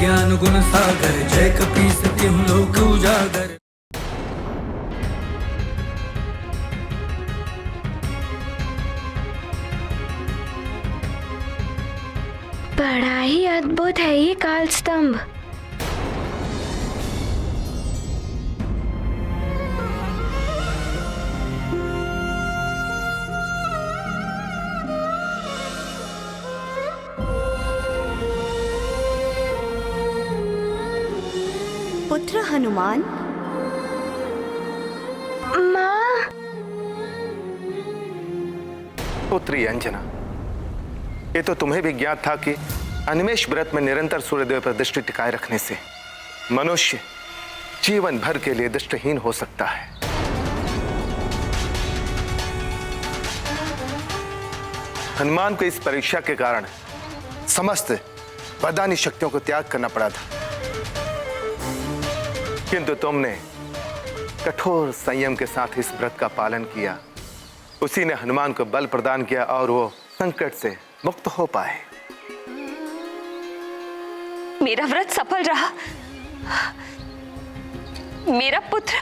ज्ञान गुण सागर, जय कपीस तिहुँ लोक उजागर। बड़ा ही अद्भुत है ये काल स्तंभ। पुत्र हनुमान। माँ। पुत्री अंजना, ये तो तुम्हें भी ज्ञात था कि अनिमेष व्रत में निरंतर सूर्यदेव पर दृष्टि टिकाए रखने से मनुष्य जीवन भर के लिए दृष्टिहीन हो सकता है। हनुमान को इस परीक्षा के कारण समस्त वरदानी शक्तियों को त्याग करना पड़ा था, किंतु तुमने कठोर संयम के साथ इस व्रत का पालन किया। उसी ने हनुमान को बल प्रदान किया और वो संकट से मुक्त हो पाए। मेरा व्रत सफल रहा, मेरा पुत्र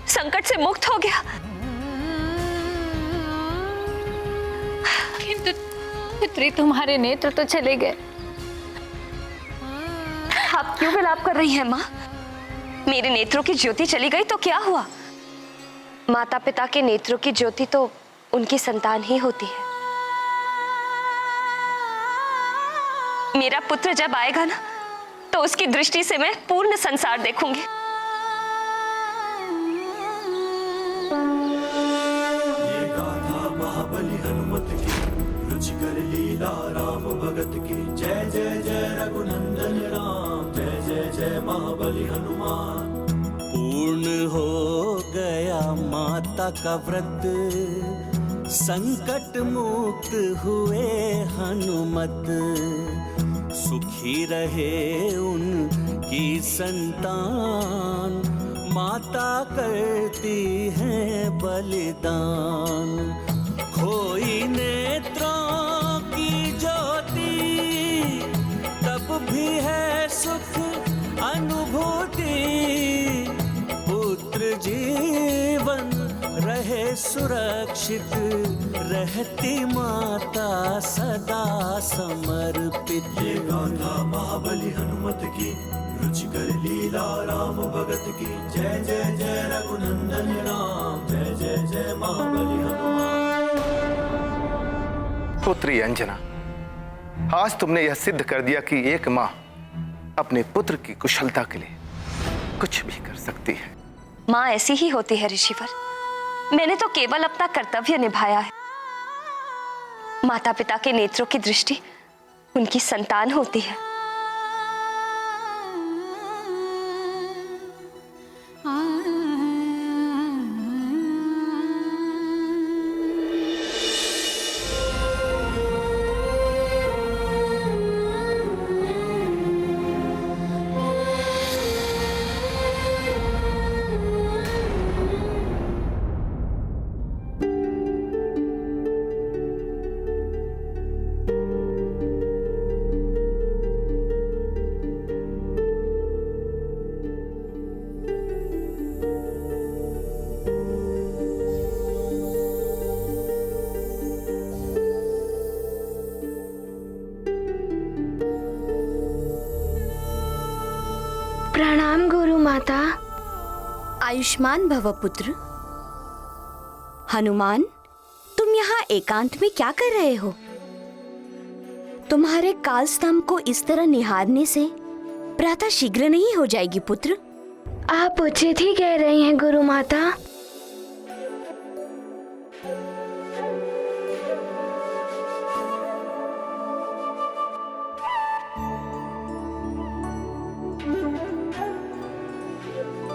संकट से मुक्त हो गया, किंतु पुत्री तुम्हारे नेत्र तो चले गए। आप क्यों विलाप कर रही हैं माँ? मेरे नेत्रों की ज्योति चली गई तो क्या हुआ? माता पिता के नेत्रों की ज्योति तो उनकी संतान ही होती है। मेरा पुत्र जब आएगा ना, तो उसकी दृष्टि से मैं पूर्ण संसार देखूंगी। ये गाथा महाबली हनुमत की, रुचिकर लीला राम भगत की। जय जय जय रघुनंदन राम, जय जय जय महाबली हनुमान। पूर्ण हो गया माता का व्रत, संकट मुक्त हुए हनुमत। सुखी रहे उनकी संतान, माता करती है बलिदान। खोई नेत्रों की ज्योति, तब भी है सुख अनुभूति। पुत्र जीवन रहे सुरक्षित, रहती माता सदा समर्पित। ये गाथा महाबली हनुमत की, रुचिकर लीला राम भगत की। जय जय जय रघुनंदन राम, जय जय जय महाबली हनुमान। पुत्री अंजना, आज तुमने यह सिद्ध कर दिया कि एक माँ अपने पुत्र की कुशलता के लिए कुछ भी कर सकती है। माँ ऐसी ही होती है ऋषिवर, मैंने तो केवल अपना कर्तव्य निभाया है। माता पिता के नेत्रों की दृष्टि उनकी संतान होती है। प्रणाम गुरु माता। आयुष्मान भव पुत्र। हनुमान, तुम यहाँ एकांत में क्या कर रहे हो? तुम्हारे काल स्तंभ को इस तरह निहारने से प्रातः शीघ्र नहीं हो जाएगी पुत्र? आप उचित ही कह रही हैं गुरु माता।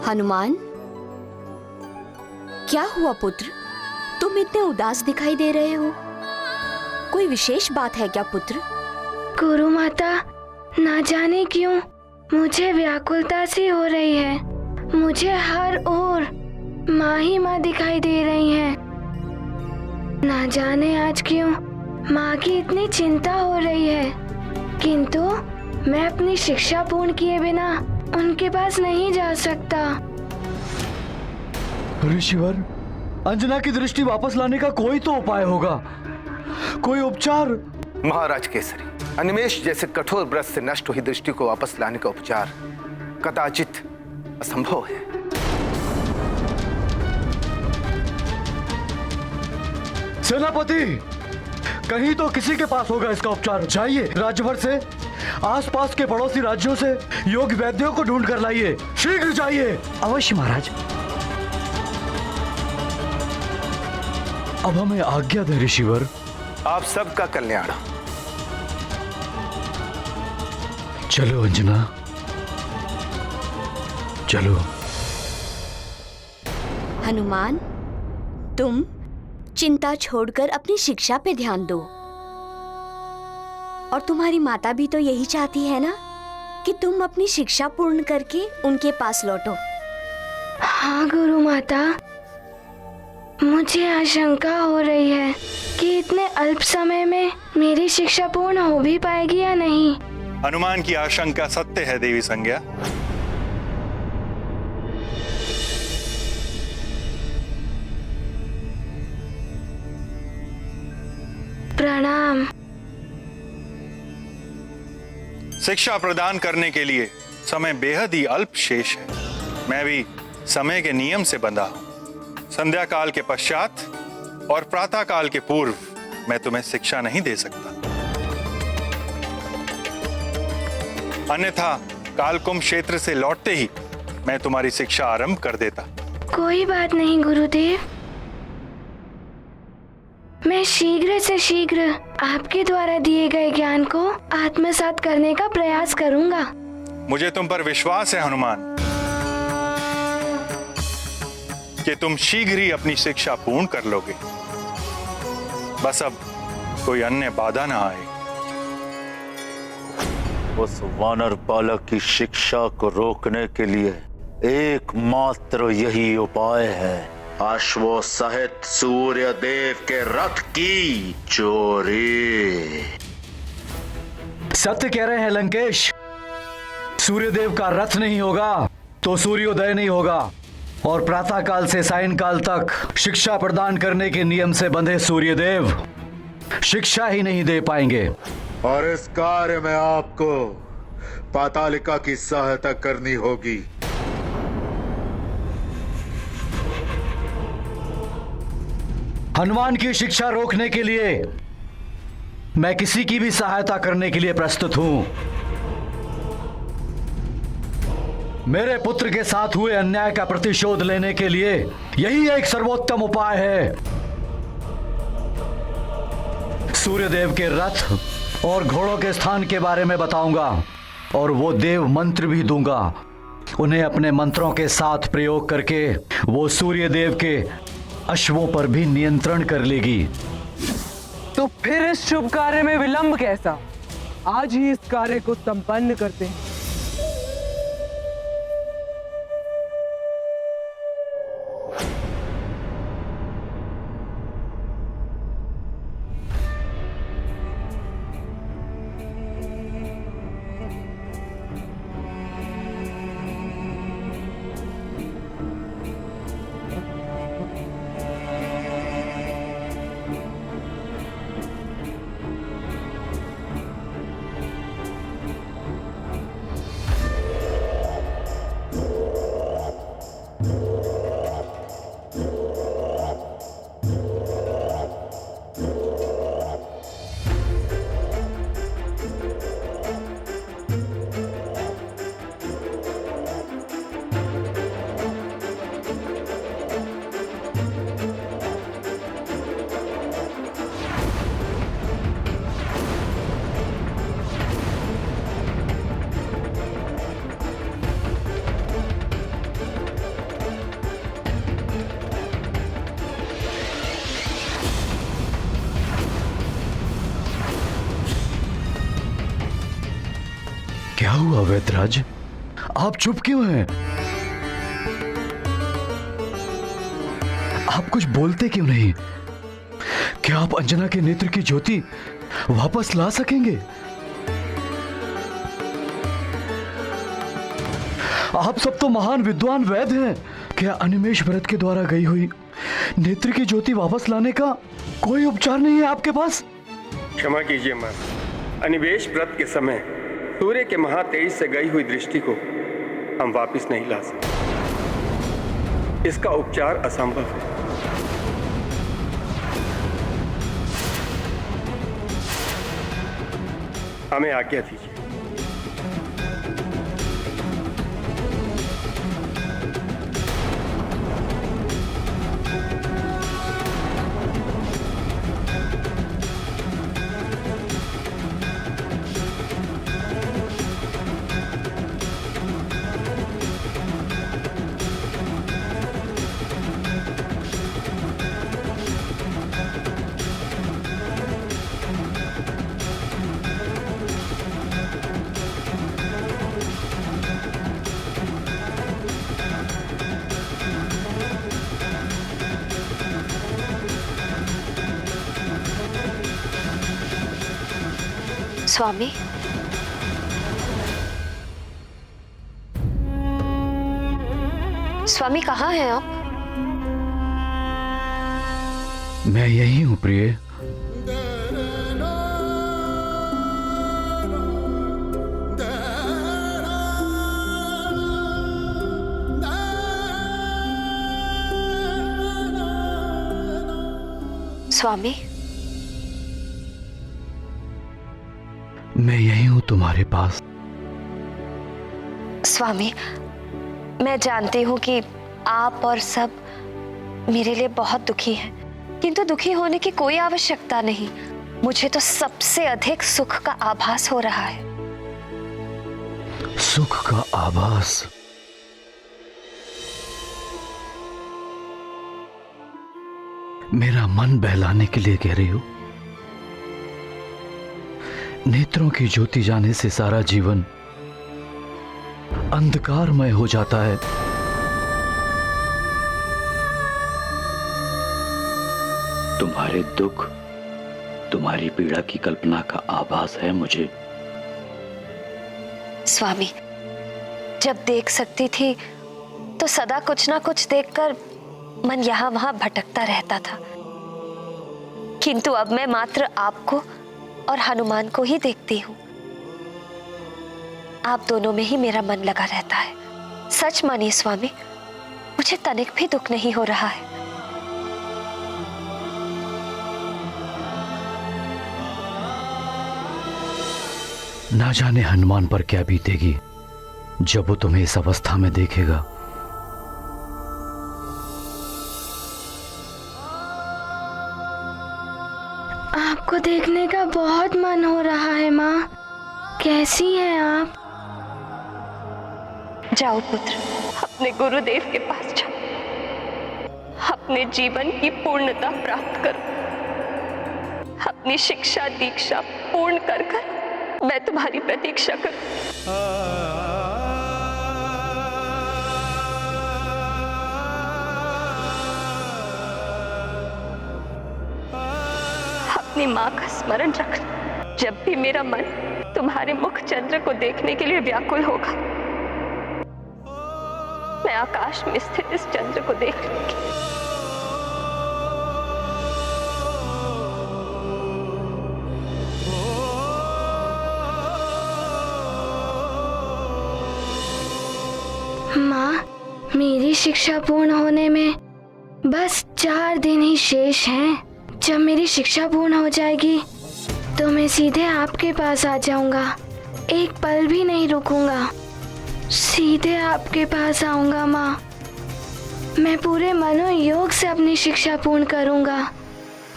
हनुमान, क्या हुआ पुत्र? तुम इतने उदास दिखाई दे रहे हो। कोई विशेष बात है क्या पुत्र? गुरु माता, ना जाने क्यों मुझे व्याकुलता सी हो रही है। मुझे हर ओर माँ ही माँ दिखाई दे रही हैं। ना जाने आज क्यों माँ की इतनी चिंता हो रही है, किंतु मैं अपनी शिक्षा पूर्ण किए बिना उनके पास नहीं जा सकता। ऋषिवर, अंजना की दृष्टि वापस लाने का कोई तो उपाय होगा, कोई उपचार। महाराज केसरी, अनिमेष जैसे कठोर व्रत से नष्ट हुई दृष्टि को वापस लाने का उपचार कदाचित असंभव है। सेनापति, कहीं तो किसी के पास होगा इसका उपचार। जाइए, राज्य भर से, आसपास के पड़ोसी राज्यों से योग वैद्यों को ढूंढ कर लाइए। शीघ्र जाइए। अवश्य महाराज। अब हमें आज्ञा दे ऋषिवर। आप सबका कल्याण। चलो अंजना, चलो। हनुमान, तुम चिंता छोड़कर अपनी शिक्षा पे ध्यान दो। और तुम्हारी माता भी तो यही चाहती है ना कि तुम अपनी शिक्षा पूर्ण करके उनके पास लौटो। हाँ गुरु माता, मुझे आशंका हो रही है कि इतने अल्प समय में मेरी शिक्षा पूर्ण हो भी पाएगी या नहीं। हनुमान की आशंका सत्य है देवी संज्ञा। प्रणाम। शिक्षा प्रदान करने के लिए समय बेहद ही अल्प शेष है। मैं भी समय के नियम से बंधा हूं। संध्या काल के पश्चात और प्रातः काल के पूर्व मैं तुम्हें शिक्षा नहीं दे सकता, अन्यथा कालकुंभ क्षेत्र से लौटते ही मैं तुम्हारी शिक्षा आरंभ कर देता। कोई बात नहीं गुरुदेव, मैं शीघ्र से शीघ्र आपके द्वारा दिए गए ज्ञान को आत्मसात करने का प्रयास करूंगा। मुझे तुम पर विश्वास है हनुमान कि तुम शीघ्र ही अपनी शिक्षा पूर्ण कर लोगे। बस अब कोई अन्य बाधा ना आए। उस वानर बालक की शिक्षा को रोकने के लिए एकमात्र यही उपाय है, अश्वों सहित सूर्य देव के रथ की चोरी। सत्य कह रहे हैं लंकेश, सूर्यदेव का रथ नहीं होगा तो सूर्योदय नहीं होगा, और प्रातः काल से सायंकाल तक शिक्षा प्रदान करने के नियम से बंधे सूर्यदेव शिक्षा ही नहीं दे पाएंगे। और इस कार्य में आपको पातालिका की सहायता करनी होगी। हनुमान की शिक्षा रोकने के लिए मैं किसी की भी सहायता करने के लिए प्रस्तुत हूं। मेरे पुत्र के साथ हुए अन्याय का प्रतिशोध लेने के लिए यही एक सर्वोत्तम उपाय है। सूर्यदेव के रथ और घोड़ों के स्थान के बारे में बताऊंगा, और वो देव मंत्र भी दूंगा। उन्हें अपने मंत्रों के साथ प्रयोग करके वो सूर्यदेव के अश्वों पर भी नियंत्रण कर लेगी। तो फिर इस शुभ कार्य में विलंब कैसा? आज ही इस कार्य को संपन्न करते हैं। क्या हुआ वैद्यराज, आप चुप क्यों हैं? आप कुछ बोलते क्यों नहीं? क्या आप अंजना के नेत्र की ज्योति वापस ला सकेंगे? आप सब तो महान विद्वान वैद्य हैं। क्या अनिमेष व्रत के द्वारा गई हुई नेत्र की ज्योति वापस लाने का कोई उपचार नहीं है आपके पास? क्षमा कीजिए मां, अनिवेश व्रत के समय सूर्य के महातेज से गई हुई दृष्टि को हम वापस नहीं ला सकते। इसका उपचार असंभव है। हमें आज्ञा दीजिए। स्वामी, स्वामी कहाँ हैं आप? मैं यही हूं प्रिय। स्वामी, मैं यही हूं तुम्हारे पास। स्वामी, मैं जानती हूँ कि आप और सब मेरे लिए बहुत दुखी हैं, किंतु दुखी होने की कोई आवश्यकता नहीं। मुझे तो सबसे अधिक सुख का आभास हो रहा है। सुख का आभास? मेरा मन बहलाने के लिए कह रही हो? नेत्रों की ज्योति जाने से सारा जीवन अंधकारमय हो जाता है। तुम्हारे दुख, तुम्हारी पीड़ा की कल्पना का आभास है मुझे। स्वामी, जब देख सकती थी तो सदा कुछ ना कुछ देखकर मन यहाँ वहां भटकता रहता था, किंतु अब मैं मात्र आपको और हनुमान को ही देखती हूँ। आप दोनों में ही मेरा मन लगा रहता है। सच मानिए स्वामी, मुझे तनिक भी दुख नहीं हो रहा है। ना जाने हनुमान पर क्या बीतेगी जब वो तुम्हें इस अवस्था में देखेगा। आपको देखने का बहुत मन हो रहा है माँ। कैसी हैं आप? जाओ पुत्र, अपने गुरुदेव के पास जाओ, अपने जीवन की पूर्णता प्राप्त करो। अपनी शिक्षा दीक्षा पूर्ण कर मैं तुम्हारी प्रतीक्षा करूं। अपनी माँ का स्मरण रखना। जब भी मेरा मन तुम्हारे मुख चंद्र को देखने के लिए व्याकुल होगा, मैं आकाश में स्थित इस चंद्र को देख लूंगी। माँ, मेरी शिक्षा पूर्ण होने में बस 4 दिन ही शेष हैं। जब मेरी शिक्षा पूर्ण हो जाएगी तो मैं सीधे आपके पास आ जाऊंगा। एक पल भी नहीं रुकूंगा, सीधे आपके पास आऊंगा माँ। मैं पूरे मनोयोग से अपनी शिक्षा पूर्ण करूंगा,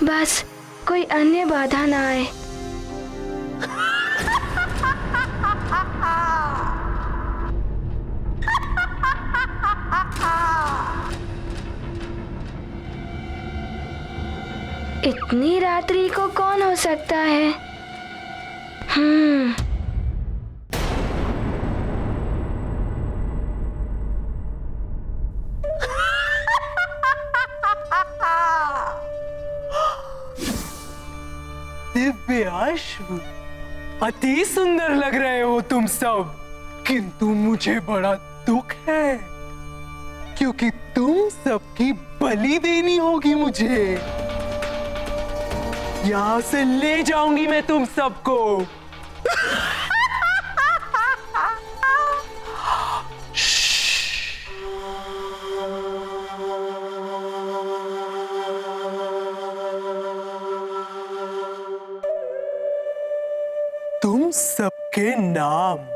बस कोई अन्य बाधा ना आए। इतनी रात्रि को कौन हो सकता है? दिव्य अश्व, अति सुंदर लग रहे हो तुम सब, किंतु मुझे बड़ा दुख है, क्योंकि तुम सबकी बलि देनी होगी मुझे। यहां से ले जाऊंगी मैं तुम सबको। तुम सबके नाम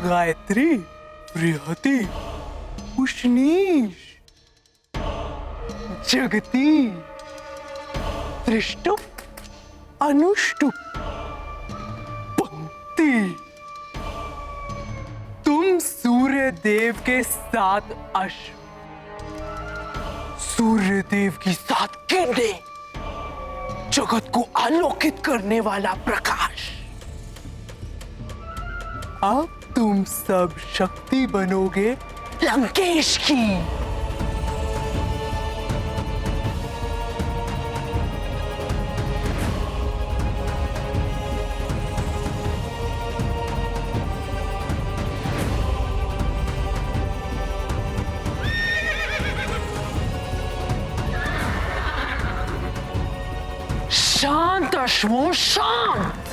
गायत्री, बृहति, उष्णीश, जगती, त्रिष्टुप, अनुष्टुप, पंक्ति। तुम सूर्य देव के 7 अश्व, सूर्य देव की 7 किरणें, जगत को आलोकित करने वाला प्रकाश। अब तुम सब शक्ति बनोगे लंकेश की। शांत अश्वों, शांत।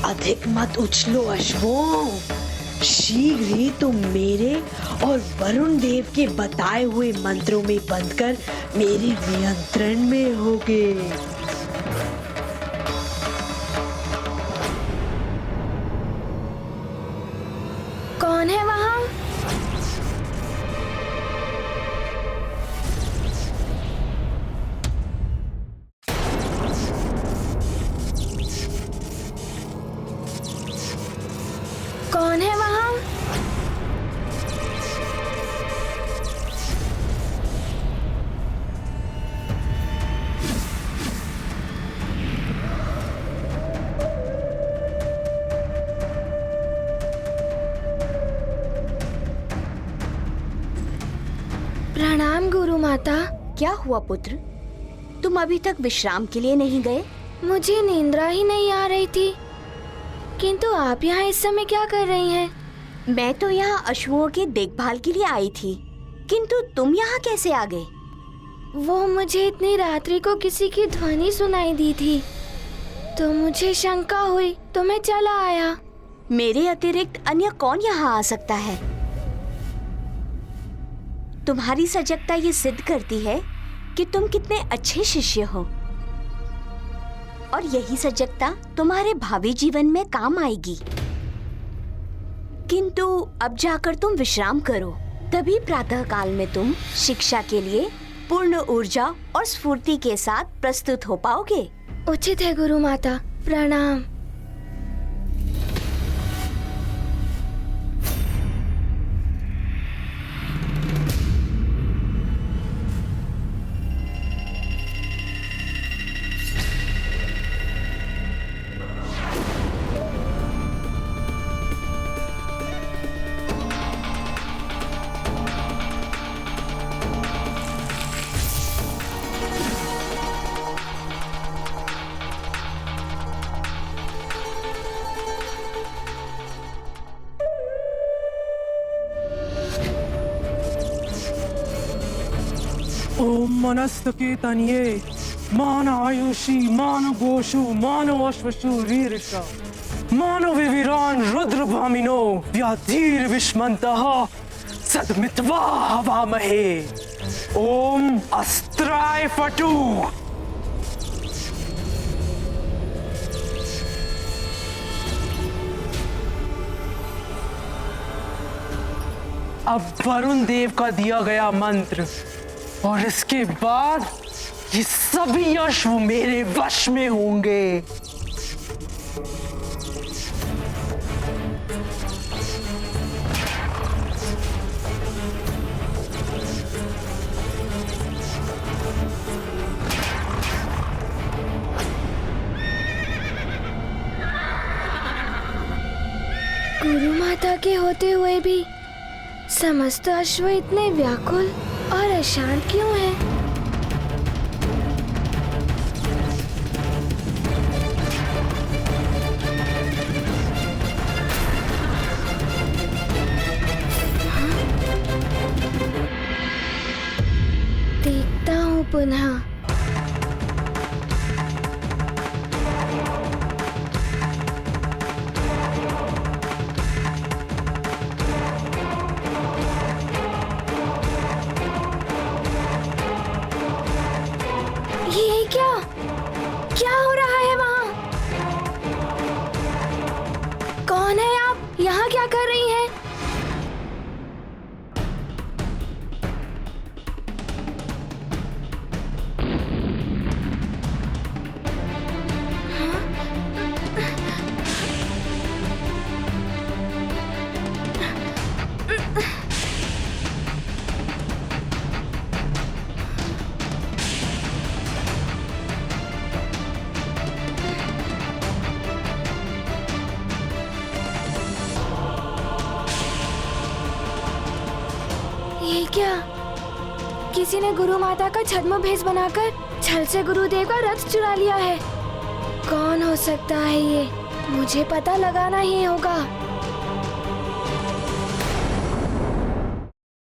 अधिक मत उछलो अश्वों, शीघ्र ही तुम मेरे और वरुण देव के बताए हुए मंत्रों में बंधकर मेरे नियंत्रण में होगे। कौन है वहां? कौन है वहां? प्रणाम गुरु माता। क्या हुआ पुत्र, तुम अभी तक विश्राम के लिए नहीं गए? मुझे नींद्रा ही नहीं आ रही थी, किंतु आप यहाँ इस समय क्या कर रही हैं? मैं तो यहाँ अश्वों के देखभाल के लिए आई थी, किंतु तुम यहाँ कैसे आ गए? वो मुझे इतनी रात्रि को किसी की ध्वनि सुनाई दी थी, तो मुझे शंका हुई तो मैं चला आया। मेरे अतिरिक्त अन्य कौन यहाँ आ सकता है? तुम्हारी सजगता ये सिद्ध करती है कि तुम कितने अच्छे शिष्य हो, और यही सजगता तुम्हारे भावी जीवन में काम आएगी। किंतु अब जाकर तुम विश्राम करो, तभी प्रातः काल में तुम शिक्षा के लिए पूर्ण ऊर्जा और स्फूर्ति के साथ प्रस्तुत हो पाओगे। उचित है गुरु माता, प्रणाम। ओम मनस्तकेतन्ये मान आयुषी मान गोषु मानो अश्वशु रीरिषा मानो विवीरान रुद्र भामिनो व्याधीर विष्मन्तः सद्मित्वा हवामहे। ओम अस्त्राय फटू। अब वरुण देव का दिया गया मंत्र, और इसके बाद ये सभी अश्व मेरे वश में होंगे। गुरु माता के होते हुए भी समस्त अश्व इतने व्याकुल और अशांत क्यों हैं? देखता हूँ पुनः। ये क्या हो रहा है वहाँ? कौन है आप? यहाँ क्या कर रही हैं? ये क्या? किसी ने गुरु माता का छद्म भेष बनाकर छल से गुरुदेव का रथ चुरा लिया है। कौन हो सकता है ये? मुझे पता लगाना ही होगा।